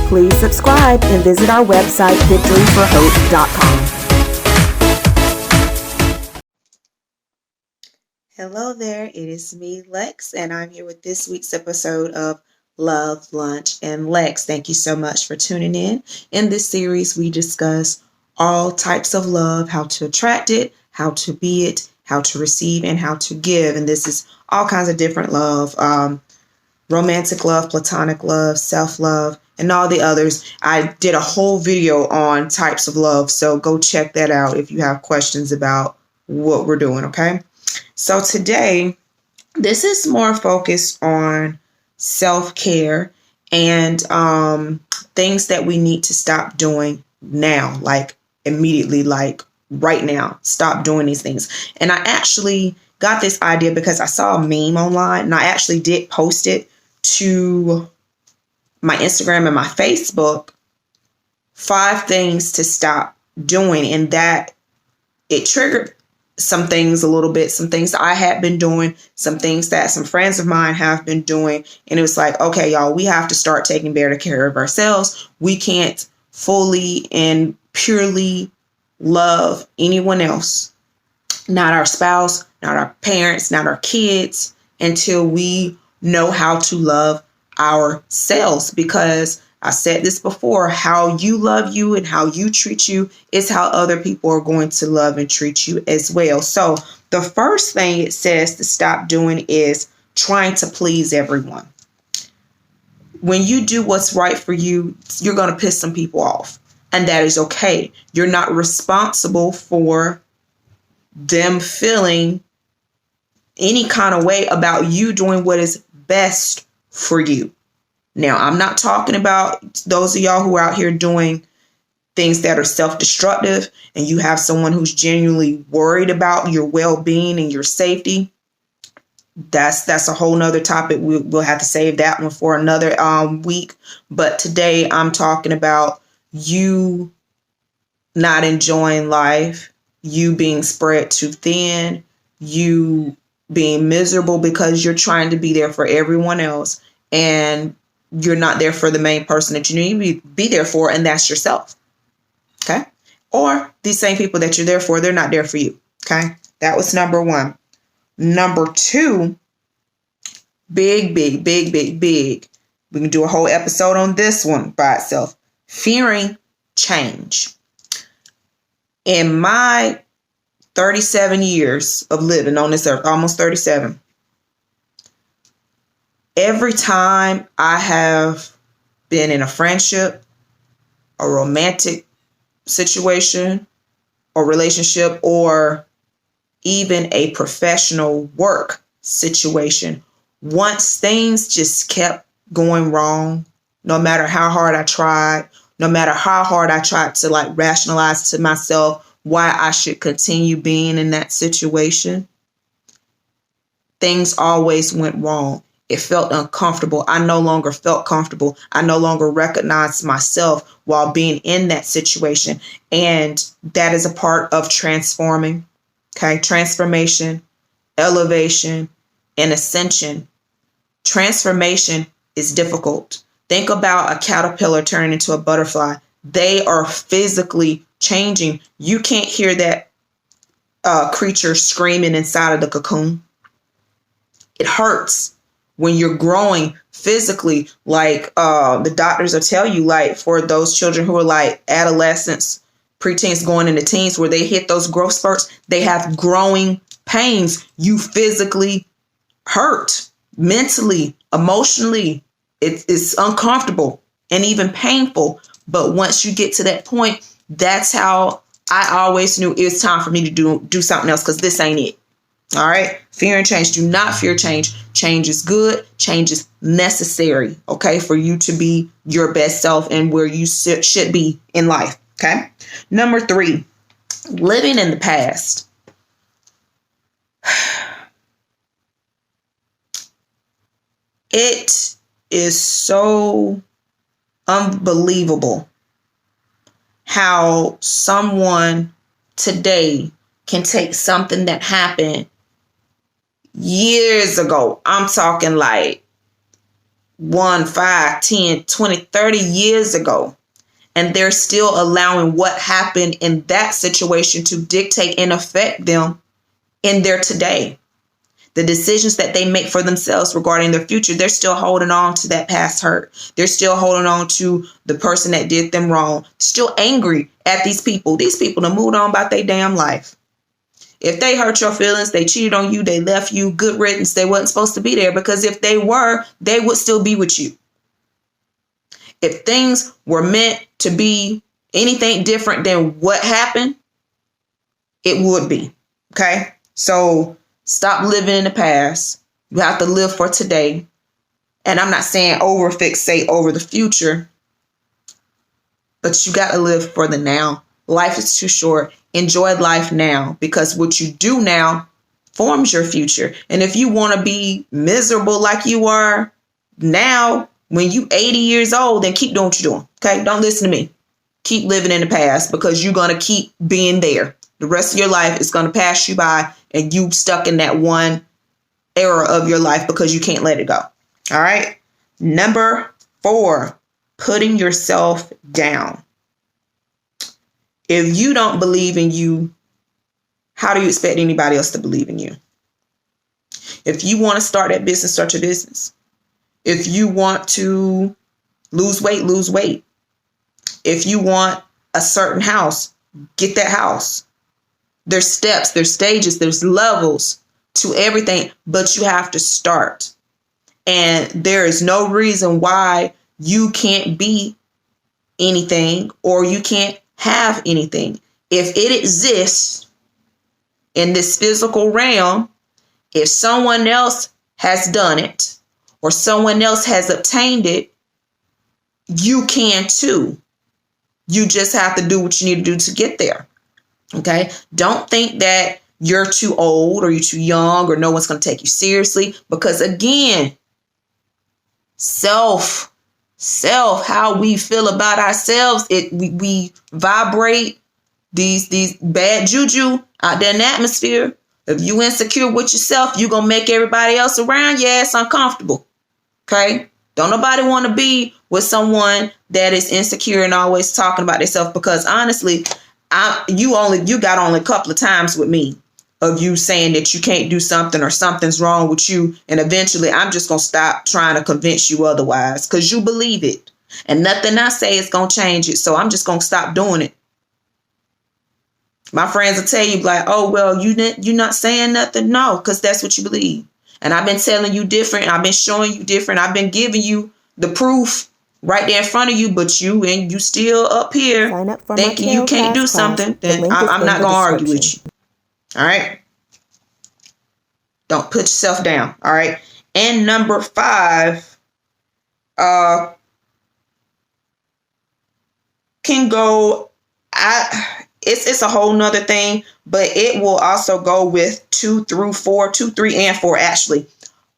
Please subscribe and visit our website, victoryforhope.com. Hello there, it is me, Lex, and I'm here with this week's episode of Love, Lunch, and Lex. Thank you so much for tuning in. In this series, we discuss all types of love, how to attract it, how to be it, how to receive, and how to give. And this is all kinds of different love, romantic love, platonic love, self-love, and all the others. I did a whole video on types of love, so go check that out if you have questions about what we're doing, okay? So today, this is more focused on self-care and things that we need to stop doing now, like immediately, like right now. Stop doing these things. And I actually got this idea because I saw a meme online, and I actually did post it to my Instagram and my Facebook. 5 things to stop doing, and that it triggered some things a little bit, some things that I had been doing, some things that some friends of mine have been doing. And it was like, okay, y'all, we have to start taking better care of ourselves. We can't fully and purely love anyone else, not our spouse, not our parents, not our kids, until we know how to love ourselves. Because I said this before, how you love you and how you treat you is how other people are going to love and treat you as well. So the first thing it says to stop doing is trying to please everyone. When you do what's right for you, you're going to piss some people off, and that is okay. You're not responsible for them feeling any kind of way about you doing what is best for you. Now, I'm not talking about those of y'all who are out here doing things that are self-destructive and you have someone who's genuinely worried about your well-being and your safety. That's a whole nother topic. We'll have to save that one for another week. But today I'm talking about you not enjoying life, you being spread too thin, you being miserable because you're trying to be there for everyone else, and you're not there for the main person that you need to be there for, and that's yourself. Okay? Or these same people that you're there for, they're not there for you. Okay? That was number 1. Number 2, big. We can do a whole episode on this one by itself. Fearing change. In my 37 years of living on this earth, almost 37, every time I have been in a friendship, a romantic situation or relationship, or even a professional work situation, once things just kept going wrong, no matter how hard I tried, no matter how hard I tried to rationalize to myself why I should continue being in that situation, things always went wrong. It felt uncomfortable. I no longer felt comfortable. I no longer recognized myself while being in that situation. And that is a part of transforming. Okay. Transformation, elevation, and ascension. Transformation is difficult. Think about a caterpillar turning into a butterfly. They are physically changing. You can't hear that creature screaming inside of the cocoon. It hurts when you're growing physically, the doctors will tell you, for those children who are adolescents, preteens going into teens, where they hit those growth spurts, they have growing pains. You physically hurt mentally, emotionally. It's uncomfortable and even painful. But once you get to that point, that's how I always knew it's time for me to do something else, because this ain't it. All right. Fear and change. Do not fear change. Change is good. Change is necessary. Okay. For you to be your best self and where you should be in life. Okay. Number 3, living in the past. It is so unbelievable how someone today can take something that happened years ago. I'm talking 1, 5, 10, 20, 30 years ago. And they're still allowing what happened in that situation to dictate and affect them in their today. The decisions that they make for themselves regarding their future, they're still holding on to that past hurt. They're still holding on to the person that did them wrong. Still angry at these people. These people have moved on about their damn life. If they hurt your feelings, they cheated on you, they left you, good riddance. They wasn't supposed to be there, because if they were, they would still be with you. If things were meant to be anything different than what happened, it would be. Okay? So stop living in the past. You have to live for today. And I'm not saying fixate over the future, but you got to live for the now. Life is too short. Enjoy life now, because what you do now forms your future. And if you want to be miserable like you are now, when you 80 years old, then keep doing what you're doing. Okay? Don't listen to me. Keep living in the past, because you're going to keep being there. The rest of your life is going to pass you by, and you stuck in that one era of your life because you can't let it go. All right. Number 4, putting yourself down. If you don't believe in you, how do you expect anybody else to believe in you? If you want to start that business, start your business. If you want to lose weight, lose weight. If you want a certain house, get that house. There's steps, there's stages, there's levels to everything, but you have to start. And there is no reason why you can't be anything or you can't have anything. If it exists in this physical realm, if someone else has done it or someone else has obtained it, you can too. You just have to do what you need to do to get there. Okay? Don't think that you're too old or you're too young or no one's going to take you seriously, because again, self, how we feel about ourselves, we vibrate these bad juju out there in the atmosphere. If you insecure with yourself, you're going to make everybody else around your ass uncomfortable. Okay? Don't nobody want to be with someone that is insecure and always talking about themselves, because honestly, you got only a couple of times with me of you saying that you can't do something or something's wrong with you. And eventually I'm just going to stop trying to convince you otherwise, because you believe it and nothing I say is going to change it. So I'm just going to stop doing it. My friends will tell you like, oh, well, you're not saying nothing. No, because that's what you believe. And I've been telling you different. I've been showing you different. I've been giving you the proof right there in front of you, but you still up here thinking you can't do something. Then I'm not going to argue with you. All right. Don't put yourself down. All right. And number 5, can go, it's a whole nother thing, but it will also go with 2 through 4, 2, 3, and 4, actually.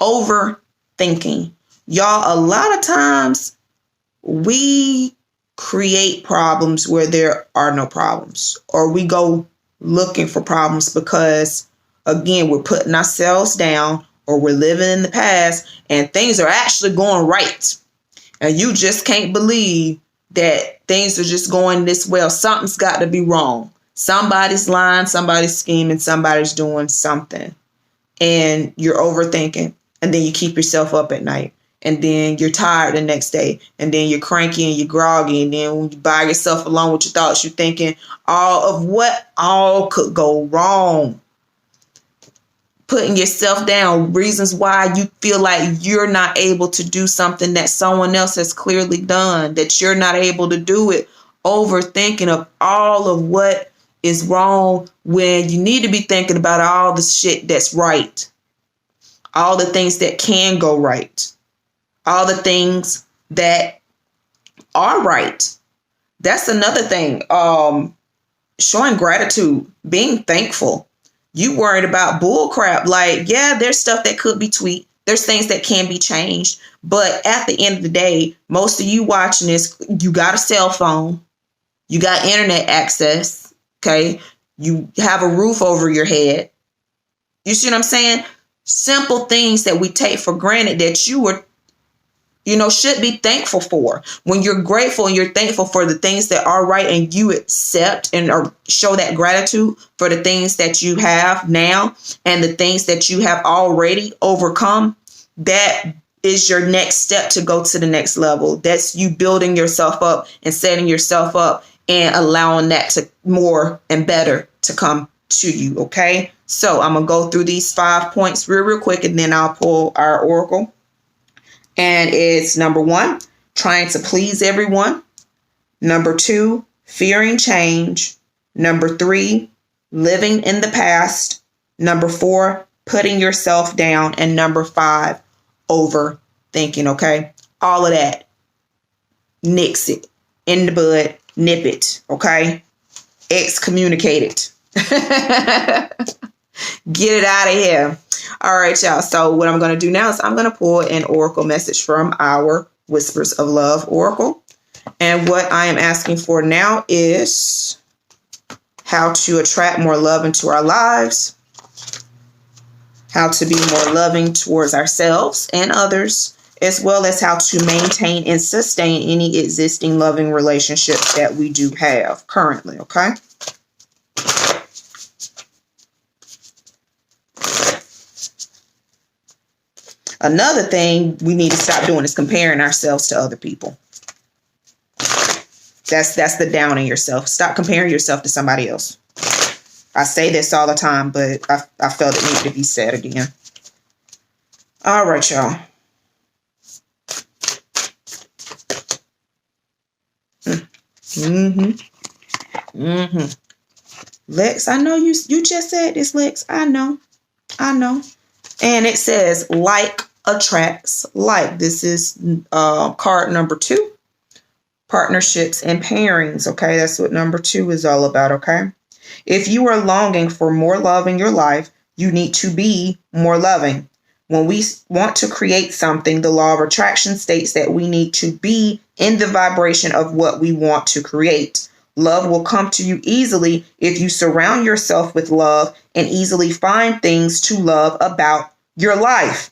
Overthinking. Y'all, a lot of times we create problems where there are no problems, or we go looking for problems because, again, we're putting ourselves down or we're living in the past and things are actually going right. And you just can't believe that things are just going this well. Something's got to be wrong. Somebody's lying, somebody's scheming, somebody's doing something. And you're overthinking. And then you keep yourself up at night. And then you're tired the next day. And then you're cranky and you're groggy. And then when you by yourself alone with your thoughts, you're thinking all of what all could go wrong. Putting yourself down, reasons why you feel like you're not able to do something that someone else has clearly done, that you're not able to do it. Overthinking of all of what is wrong when you need to be thinking about all the shit that's right. All the things that can go right. All the things that are right. That's another thing. Showing gratitude, being thankful. You worried about bull crap. Like, yeah, there's stuff that could be tweaked. There's things that can be changed. But at the end of the day, most of you watching this, you got a cell phone. You got internet access. Okay. You have a roof over your head. You see what I'm saying? Simple things that we take for granted that you were should be thankful for. When you're grateful and you're thankful for the things that are right, and you accept and or show that gratitude for the things that you have now and the things that you have already overcome, that is your next step to go to the next level. That's you building yourself up and setting yourself up and allowing that to more and better to come to you. Okay. So I'm going to go through these 5 points real quick, and then I'll pull our oracle. And it's number 1, trying to please everyone. Number 2, fearing change. Number 3, living in the past. Number 4, putting yourself down. And number 5, overthinking. Okay. All of that. Nix it in the bud. Nip it. Okay. Excommunicate it. Get it out of here. All right, y'all. So what I'm going to do now is I'm going to pull an oracle message from our Whispers of Love oracle. And what I am asking for now is how to attract more love into our lives, how to be more loving towards ourselves and others, as well as how to maintain and sustain any existing loving relationships that we do have currently. Okay. Another thing we need to stop doing is comparing ourselves to other people. That's the downing yourself. Stop comparing yourself to somebody else. I say this all the time, but I felt it needed to be said again. All right, y'all. Lex, I know you just said this, Lex. I know. And it says like attracts like. This is card number 2, partnerships and pairings. Okay, that's what number 2 is all about. Okay, if you are longing for more love in your life, you need to be more loving. When we want to create something, the law of attraction states that we need to be in the vibration of what we want to create. Love will come to you easily if you surround yourself with love and easily find things to love about your life.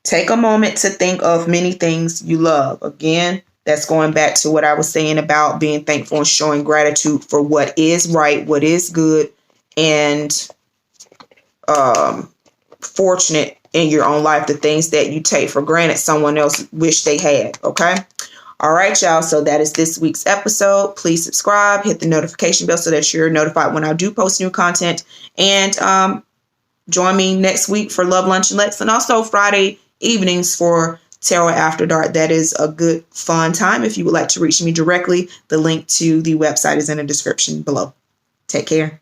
Take a moment to think of many things you love. Again, that's going back to what I was saying about being thankful and showing gratitude for what is right, what is good, and fortunate in your own life. The things that you take for granted, someone else wish they had. Okay. All right, y'all. So that is this week's episode. Please subscribe, hit the notification bell so that you're notified when I do post new content. And join me next week for Love, Lunch, and Lex, and also Friday evenings for Tarot After Dark. That is a good, fun time. If you would like to reach me directly, the link to the website is in the description below. Take care.